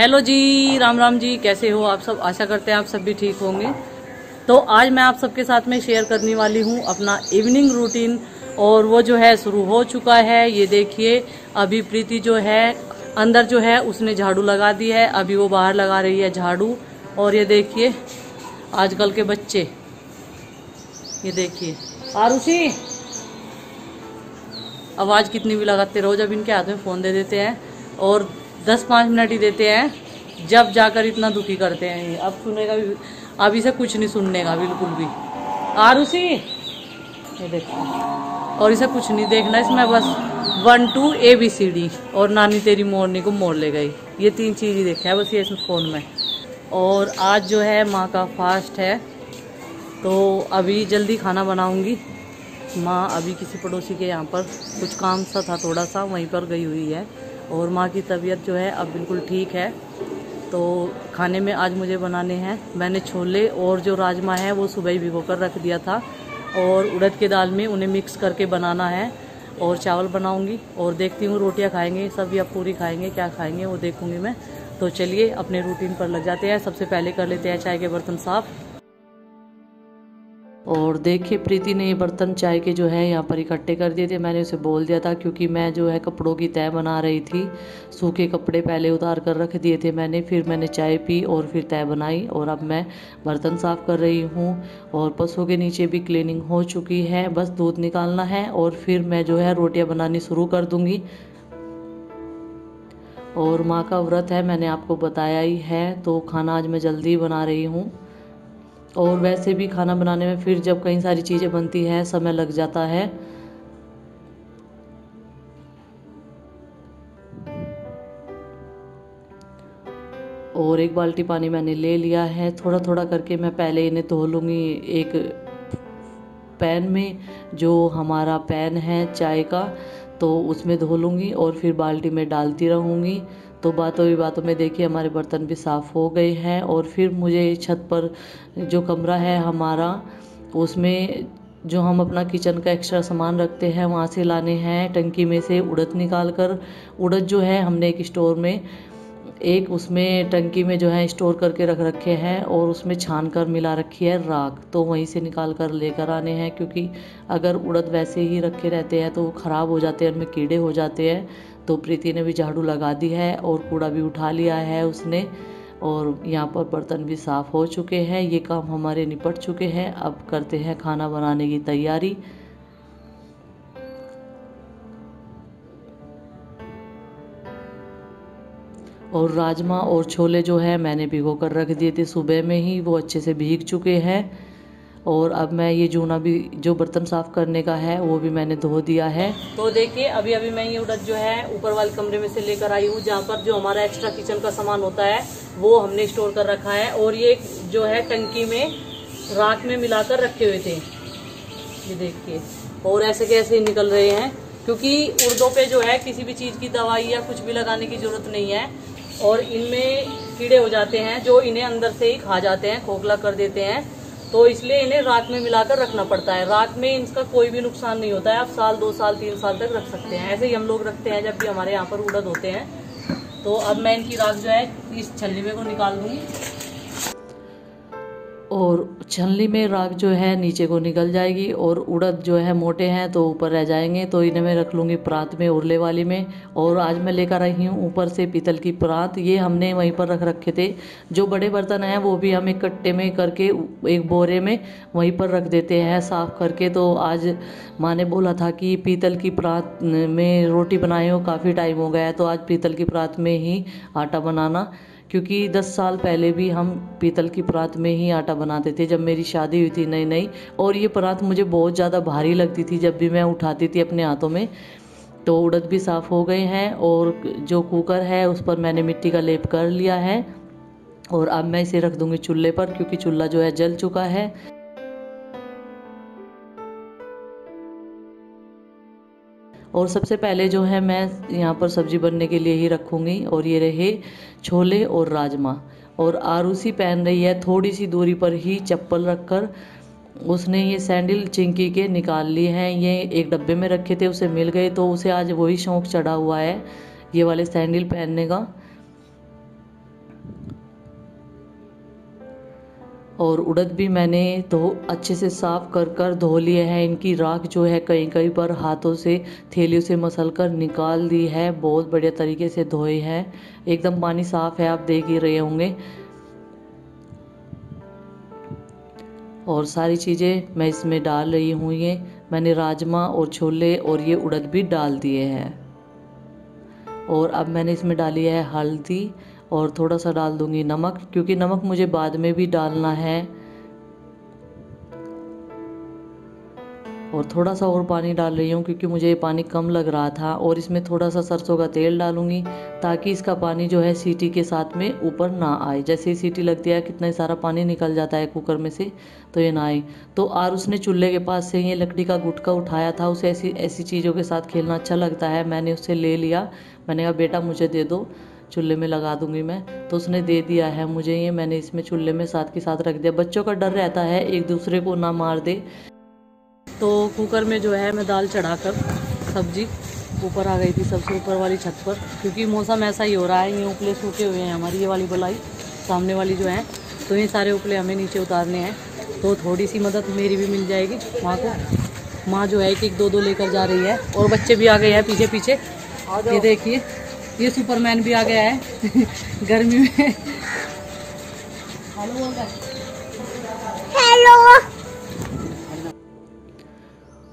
Hello जी, राम राम जी। कैसे हो आप सब? आशा करते हैं आप सब भी ठीक होंगे। तो आज मैं आप सबके साथ में शेयर करने वाली हूँ अपना इवनिंग रूटीन, और वो जो है शुरू हो चुका है। ये देखिए, अभी प्रीति जो है अंदर जो है उसने झाड़ू लगा दी है, अभी वो बाहर लगा रही है झाड़ू। और ये देखिए आजकल के बच्चे, ये देखिए आरुषि आवाज कितनी भी लगाते रहो, जब इनके हाथ में फोन दे देते हैं और 10-5 मिनट ही देते हैं, जब जाकर इतना दुखी करते हैं ये। अब सुनेगा भी, अभी से कुछ नहीं सुनने का बिल्कुल भी। आरुषि ये देखो, और इसे कुछ नहीं देखना, इसमें बस 1 2 ABCD और नानी तेरी मोरनी को मोड़ ले गई, ये 3 चीज ही देखा है बस ये इस फोन में। और आज जो है माँ का फास्ट है, तो अभी जल्दी खाना बनाऊंगी। माँ अभी किसी पड़ोसी के यहाँ पर कुछ काम सा था थोड़ा सा, वहीं पर गई हुई है। और माँ की तबीयत जो है अब बिल्कुल ठीक है। तो खाने में आज मुझे बनाने हैं, मैंने छोले और जो राजमा है वो सुबह ही भिगो कर रख दिया था, और उड़द के दाल में उन्हें मिक्स करके बनाना है। और चावल बनाऊंगी, और देखती हूँ रोटियाँ खाएंगे सब या पूरी खाएंगे, क्या खाएंगे वो देखूंगी मैं। तो चलिए अपने रूटीन पर लग जाते हैं। सबसे पहले कर लेते हैं चाय के बर्तन साफ। और देखिए प्रीति ने ये बर्तन चाय के जो है यहाँ पर इकट्ठे कर दिए थे। मैंने उसे बोल दिया था, क्योंकि मैं जो है कपड़ों की तह बना रही थी। सूखे कपड़े पहले उतार कर रख दिए थे मैंने, फिर मैंने चाय पी और फिर तह बनाई, और अब मैं बर्तन साफ़ कर रही हूँ। और पशुओं के नीचे भी क्लीनिंग हो चुकी है, बस दूध निकालना है और फिर मैं जो है रोटियाँ बनानी शुरू कर दूँगी। और माँ का व्रत है, मैंने आपको बताया ही है, तो खाना आज मैं जल्दी बना रही हूँ। और वैसे भी खाना बनाने में फिर जब कई सारी चीज़ें बनती हैं समय लग जाता है। और 1 बाल्टी पानी मैंने ले लिया है, थोड़ा थोड़ा करके मैं पहले इन्हें धो लूँगी। एक पैन में, जो हमारा पैन है चाय का, तो उसमें धो लूँगी और फिर बाल्टी में डालती रहूँगी। तो बातों ही बातों में देखिए हमारे बर्तन भी साफ़ हो गए हैं। और फिर मुझे छत पर जो कमरा है हमारा, उसमें जो हम अपना किचन का एक्स्ट्रा सामान रखते हैं वहाँ से लाने हैं टंकी में से उड़द निकाल कर। उड़द जो है हमने एक स्टोर में, एक उसमें टंकी में जो है स्टोर करके रख रखे हैं, और उसमें छान कर मिला रखी है राख, तो वहीं से निकाल कर लेकर आने हैं। क्योंकि अगर उड़द वैसे ही रखे रहते हैं तो वो ख़राब हो जाते हैं, उनमें कीड़े हो जाते हैं। तो प्रीति ने भी झाड़ू लगा दी है और कूड़ा भी उठा लिया है उसने, और यहाँ पर बर्तन भी साफ़ हो चुके हैं। ये काम हमारे निपट चुके हैं। अब करते हैं खाना बनाने की तैयारी। और राजमा और छोले जो है मैंने भिगो कर रख दिए थे सुबह में ही, वो अच्छे से भीग चुके हैं। और अब मैं ये जूना भी जो बर्तन साफ़ करने का है वो भी मैंने धो दिया है। तो देखिए अभी अभी मैं ये उड़द जो है ऊपर वाले कमरे में से लेकर आई हूँ, जहाँ पर जो हमारा एक्स्ट्रा किचन का सामान होता है वो हमने स्टोर कर रखा है। और ये जो है टंकी में राख में मिलाकर रखे हुए थे, ये देखिए। और ऐसे कैसे निकल रहे हैं, क्योंकि उड़दों पे जो है किसी भी चीज़ की दवाई या कुछ भी लगाने की जरूरत नहीं है। और इनमें कीड़े हो जाते हैं जो इन्हें अंदर से ही खा जाते हैं, खोखला कर देते हैं, तो इसलिए इन्हें राख में मिलाकर रखना पड़ता है। राख में इनका कोई भी नुकसान नहीं होता है, आप 1 साल 2 साल 3 साल तक रख सकते हैं। ऐसे ही हम लोग रखते हैं जब भी हमारे यहाँ पर उड़द होते हैं। तो अब मैं इनकी राख जो है इस छल्ली में को निकाल दूंगी, और छलनी में राख जो है नीचे को निकल जाएगी, और उड़द जो है मोटे हैं तो ऊपर रह जाएंगे, तो इन्हें मैं रख लूँगी परात में, उरले वाली में। और आज मैं लेकर आई हूँ ऊपर से पीतल की परात, ये हमने वहीं पर रख रखे थे। जो बड़े बर्तन हैं वो भी हम एक कट्टे में करके एक बोरे में वहीं पर रख देते हैं साफ़ करके। तो आज माँ ने बोला था कि पीतल की परात में रोटी बनाए हो, काफ़ी टाइम हो गया है, तो आज पीतल की परात में ही आटा बनाना। क्योंकि 10 साल पहले भी हम पीतल की परात में ही आटा बनाते थे, जब मेरी शादी हुई थी नई नई। और ये परात मुझे बहुत ज़्यादा भारी लगती थी जब भी मैं उठाती थी अपने हाथों में। तो उड़द भी साफ़ हो गए हैं, और जो कुकर है उस पर मैंने मिट्टी का लेप कर लिया है। और अब मैं इसे रख दूँगी चूल्हे पर, क्योंकि चूल्हा जो है जल चुका है। और सबसे पहले जो है मैं यहाँ पर सब्ज़ी बनने के लिए ही रखूँगी। और ये रहे छोले और राजमा। और आरुषि पहन रही है थोड़ी सी दूरी पर ही चप्पल रखकर, उसने ये सैंडल चिंकी के निकाल लिए हैं। ये एक डब्बे में रखे थे, उसे मिल गए, तो उसे आज वही शौक़ चढ़ा हुआ है ये वाले सैंडल पहनने का। और उड़द भी मैंने अच्छे से साफ़ कर कर धो लिए हैं। इनकी राख जो है कहीं कहीं पर हाथों से थैलियों से मसल कर निकाल दी है। बहुत बढ़िया तरीके से धोए हैं, एकदम पानी साफ़ है, आप देख ही रहे होंगे। और सारी चीज़ें मैं इसमें डाल रही हूँ। ये मैंने राजमा और छोले और ये उड़द भी डाल दिए हैं। और अब मैंने इसमें डाली है हल्दी और थोड़ा सा डाल दूंगी नमक, क्योंकि नमक मुझे बाद में भी डालना है। और थोड़ा सा और पानी डाल रही हूँ क्योंकि मुझे ये पानी कम लग रहा था। और इसमें थोड़ा सा सरसों का तेल डालूंगी ताकि इसका पानी जो है सीटी के साथ में ऊपर ना आए। जैसे ही सीटी लगती है कितना सारा पानी निकल जाता है कुकर में से, तो ये ना आए। तो और उसने चूल्हे के पास से ये लकड़ी का गुटका उठाया था, उसे ऐसी ऐसी चीज़ों के साथ खेलना अच्छा लगता है। मैंने उससे ले लिया, मैंने कहा बेटा मुझे दे दो, चूल्हे में लगा दूंगी मैं। तो उसने दे दिया है मुझे ये, मैंने इसमें चूल्हे में साथ के साथ रख दिया। बच्चों का डर रहता है एक दूसरे को ना मार दे। तो कुकर में जो है मैं दाल चढ़ाकर सब्जी ऊपर आ गई थी, सबसे ऊपर वाली छत पर, क्योंकि मौसम ऐसा ही हो रहा है। ये उपले सूखे हुए हैं हमारी, ये वाली बलाई सामने वाली जो है, तो ये सारे उपले हमें नीचे उतारने हैं। तो थोड़ी सी मदद मेरी भी मिल जाएगी माँ को। माँ जो है एक एक दो दो लेकर जा रही है, और बच्चे भी आ गए हैं पीछे पीछे। ये देखिए ये सुपरमैन भी आ गया है गर्मी में। हेलो बोल रहा है, हेलो।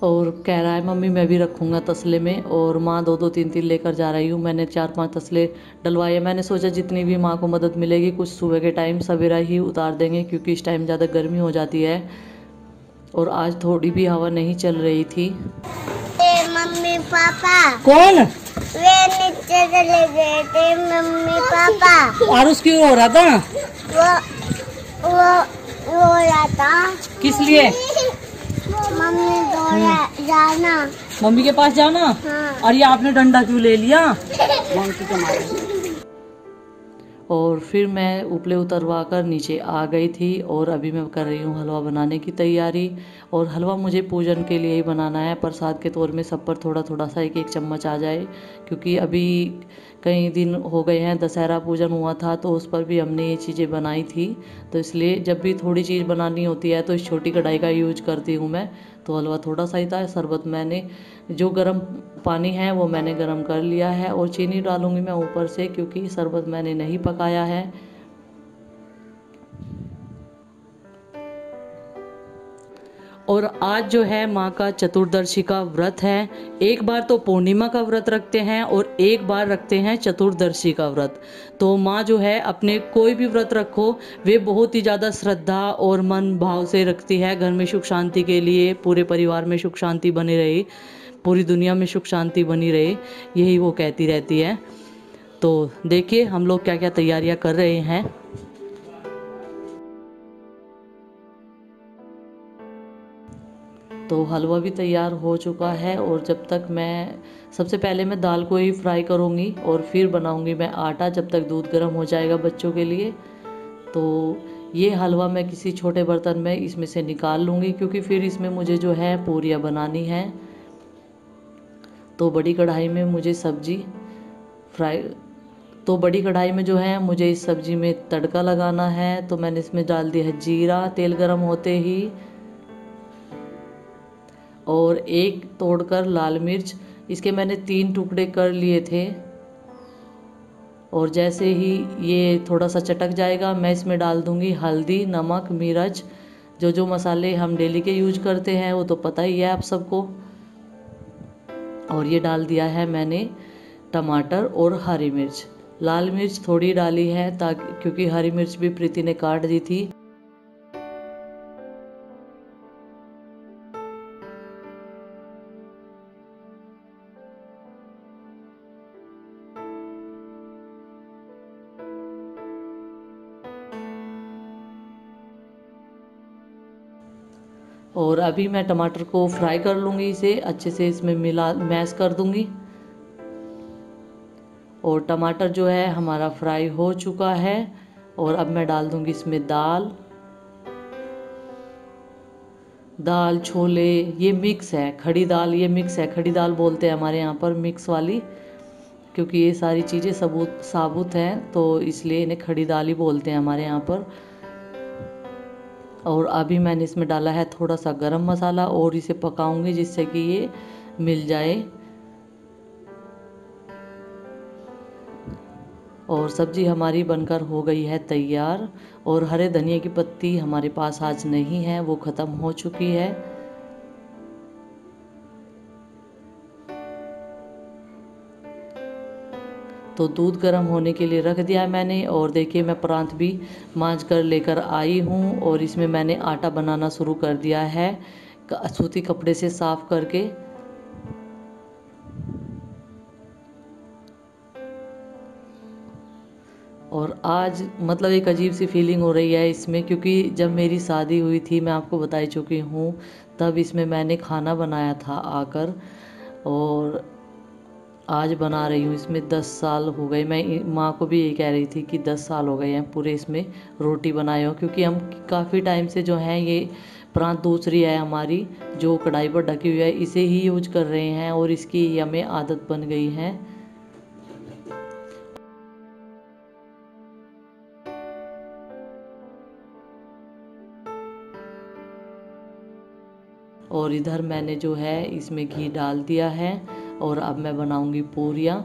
और कह रहा है मम्मी मैं भी रखूँगा तसले में। और माँ दो दो तीन तीन लेकर जा रही हूँ। मैंने 4-5 तसले डलवाए। मैंने सोचा जितनी भी माँ को मदद मिलेगी कुछ सुबह के टाइम सवेरा ही उतार देंगे, क्योंकि इस टाइम ज़्यादा गर्मी हो जाती है। और आज थोड़ी भी हवा नहीं चल रही थी। मम्मी पापा कौन? वे नीचे चले गए थे मम्मी पापा। और उसकी हो रहा था वो रहा था। किस लिए? मम्मी जाना, मम्मी के पास जाना। हाँ। और ये आपने डंडा क्यों ले लिया? और फिर मैं उपले उतरवा कर नीचे आ गई थी। और अभी मैं कर रही हूँ हलवा बनाने की तैयारी। और हलवा मुझे पूजन के लिए ही बनाना है, प्रसाद के तौर में सब पर थोड़ा थोड़ा सा एक एक चम्मच आ जाए। क्योंकि अभी कई दिन हो गए हैं, दशहरा पूजन हुआ था तो उस पर भी हमने ये चीज़ें बनाई थी। तो इसलिए जब भी थोड़ी चीज़ बनानी होती है तो इस छोटी कढ़ाई का यूज करती हूँ मैं। तो हलवा थोड़ा सा ही था। शरबत मैंने जो गर्म पानी है वो मैंने गर्म कर लिया है, और चीनी डालूंगी मैं ऊपर से, क्योंकि शरबत मैंने नहीं पकाया है। और आज जो है माँ का चतुर्दशी का व्रत है। एक बार तो पूर्णिमा का व्रत रखते हैं और एक बार रखते हैं चतुर्दशी का व्रत। तो माँ जो है अपने कोई भी व्रत रखो वे बहुत ही ज़्यादा श्रद्धा और मन भाव से रखती है। घर में सुख शांति के लिए, पूरे परिवार में सुख शांति बनी रहे, पूरी दुनिया में सुख शांति बनी रहे, यही वो कहती रहती है। तो देखिए हम लोग क्या क्या तैयारियां कर रहे हैं। तो हलवा भी तैयार हो चुका है। और जब तक मैं सबसे पहले मैं दाल को ही फ्राई करूँगी और फिर बनाऊँगी मैं आटा, जब तक दूध गर्म हो जाएगा बच्चों के लिए। तो ये हलवा मैं किसी छोटे बर्तन में इसमें से निकाल लूँगी, क्योंकि फिर इसमें मुझे जो है पूरियाँ बनानी है। तो बड़ी कढ़ाई में मुझे सब्जी फ्राई तो बड़ी कढ़ाई में जो है मुझे इस सब्जी में तड़का लगाना है। तो मैंने इसमें डाल दिया है जीरा, तेल गर्म होते ही, और एक तोड़कर लाल मिर्च, इसके मैंने 3 टुकड़े कर लिए थे। और जैसे ही ये थोड़ा सा चटक जाएगा मैं इसमें डाल दूंगी हल्दी, नमक, मिर्च, जो मसाले हम डेली के यूज करते हैं वो तो पता ही है आप सबको। और ये डाल दिया है मैंने टमाटर और हरी मिर्च। लाल मिर्च थोड़ी डाली है ताकि, क्योंकि हरी मिर्च भी प्रीति ने काट दी थी। और अभी मैं टमाटर को फ्राई कर लूँगी, इसे अच्छे से इसमें मैश कर दूँगी। और टमाटर जो है हमारा फ्राई हो चुका है। और अब मैं डाल दूँगी इसमें दाल छोले, ये मिक्स है, खड़ी दाल, ये मिक्स है, खड़ी दाल बोलते हैं हमारे यहाँ पर, मिक्स वाली, क्योंकि ये सारी चीज़ें साबुत हैं तो इसलिए इन्हें खड़ी दाल ही बोलते हैं हमारे यहाँ पर। और अभी मैंने इसमें डाला है थोड़ा सा गरम मसाला और इसे पकाऊंगी जिससे कि ये मिल जाए। और सब्जी हमारी बनकर हो गई है तैयार। और हरे धनिया की पत्ती हमारे पास आज नहीं है, वो ख़त्म हो चुकी है। तो दूध गर्म होने के लिए रख दिया है मैंने। और देखिए मैं प्रांत भी मांज कर लेकर आई हूँ और इसमें मैंने आटा बनाना शुरू कर दिया है सूती कपड़े से साफ करके। और आज मतलब एक अजीब सी फीलिंग हो रही है इसमें, क्योंकि जब मेरी शादी हुई थी, मैं आपको बता चुकी हूँ, तब इसमें मैंने खाना बनाया था आकर। और आज बना रही हूँ, इसमें 10 साल हो गए। मैं माँ को भी यही कह रही थी कि 10 साल हो गए हैं पूरे इसमें रोटी बनाए हो, क्योंकि हम काफ़ी टाइम से जो है ये प्रांत दूसरी है हमारी जो कढ़ाई पर ढकी हुई है, इसे ही यूज कर रहे हैं और इसकी हमें आदत बन गई है। और इधर मैंने जो है इसमें घी डाल दिया है और अब मैं बनाऊंगी पूरियाँ।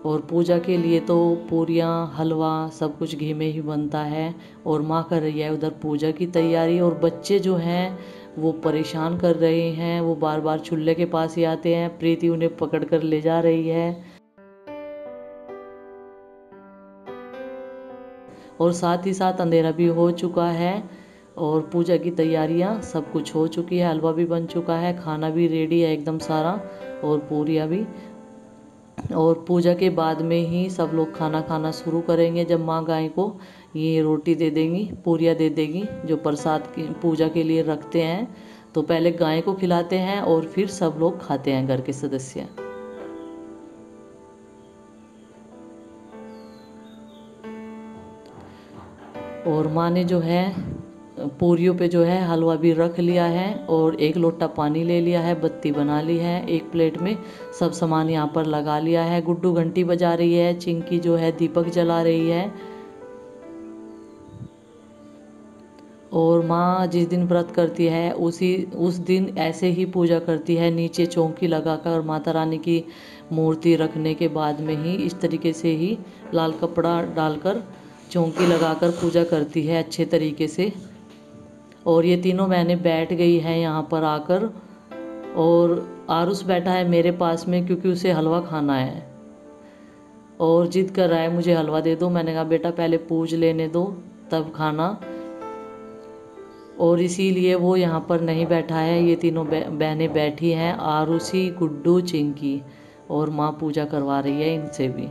और पूजा के लिए तो पूरियाँ हलवा सब कुछ घी में ही बनता है। और माँ कर रही है उधर पूजा की तैयारी। और बच्चे जो हैं वो परेशान कर रहे हैं, वो बार बार चूल्हे के पास ही आते हैं। प्रीति उन्हें पकड़ कर ले जा रही है। और साथ ही साथ अंधेरा भी हो चुका है और पूजा की तैयारियां सब कुछ हो चुकी है। हलवा भी बन चुका है, खाना भी रेडी है एकदम सारा, और पूरियाँ भी। और पूजा के बाद में ही सब लोग खाना खाना शुरू करेंगे, जब माँ गाय को ये रोटी दे देंगी, पूरियाँ दे देंगी जो प्रसाद की पूजा के लिए रखते हैं। तो पहले गाय को खिलाते हैं और फिर सब लोग खाते हैं घर के सदस्य। और माँ ने जो है पूरियों पे जो है हलवा भी रख लिया है और एक लोटा पानी ले लिया है, बत्ती बना ली है एक प्लेट में, सब सामान यहाँ पर लगा लिया है। गुड्डू घंटी बजा रही है, चिंकी जो है दीपक जला रही है। और माँ जिस दिन व्रत करती है उस दिन ऐसे ही पूजा करती है, नीचे चौकी लगाकर माता रानी की मूर्ति रखने के बाद में ही इस तरीके से ही लाल कपड़ा डालकर चौकी लगाकर पूजा करती है अच्छे तरीके से। और ये तीनों बहनें बैठ गई हैं यहाँ पर आकर। और आरुष बैठा है मेरे पास में क्योंकि उसे हलवा खाना है और जिद कर रहा है मुझे हलवा दे दो। मैंने कहा बेटा पहले पूज लेने दो तब खाना। और इसीलिए वो यहाँ पर नहीं बैठा है। ये तीनों बहनें बैठी हैं, आरुषी, गुड्डू, चिंकी, और माँ पूजा करवा रही है इनसे भी।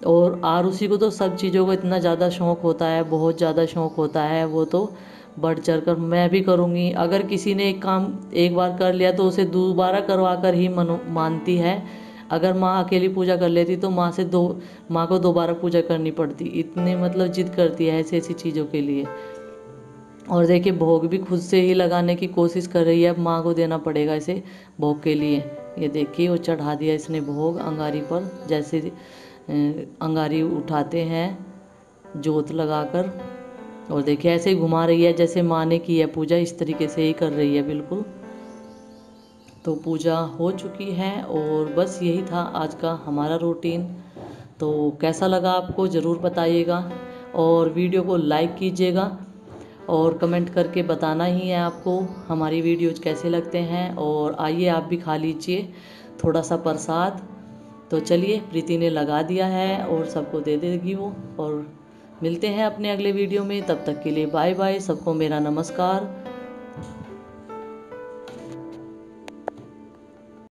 और आरुषि को तो सब चीज़ों को इतना ज़्यादा शौक़ होता है, बहुत ज़्यादा शौक़ होता है, वो तो बढ़ चढ़ कर मैं भी करूँगी। अगर किसी ने एक काम एक बार कर लिया तो उसे दोबारा करवा कर ही मानती है। अगर माँ अकेली पूजा कर लेती तो माँ को दोबारा पूजा करनी पड़ती, इतनी मतलब जिद करती है ऐसी ऐसी चीज़ों के लिए। और देखिए भोग भी खुद से ही लगाने की कोशिश कर रही है, अब माँ को देना पड़ेगा इसे भोग के लिए। ये देखिए वो चढ़ा दिया इसने भोग अंगारी पर, जैसे अंगारी उठाते हैं जोत लगाकर। और देखिए ऐसे ही घुमा रही है जैसे माँ ने की है पूजा, इस तरीके से ही कर रही है बिल्कुल। तो पूजा हो चुकी है और बस यही था आज का हमारा रूटीन। तो कैसा लगा आपको ज़रूर बताइएगा और वीडियो को लाइक कीजिएगा और कमेंट करके बताना ही है आपको हमारी वीडियोज कैसे लगते हैं। और आइए आप भी खा लीजिए थोड़ा सा प्रसाद। तो चलिए प्रीति ने लगा दिया है और सबको दे देगी वो। और मिलते हैं अपने अगले वीडियो में, तब तक के लिए बाय बाय। सबको मेरा नमस्कार।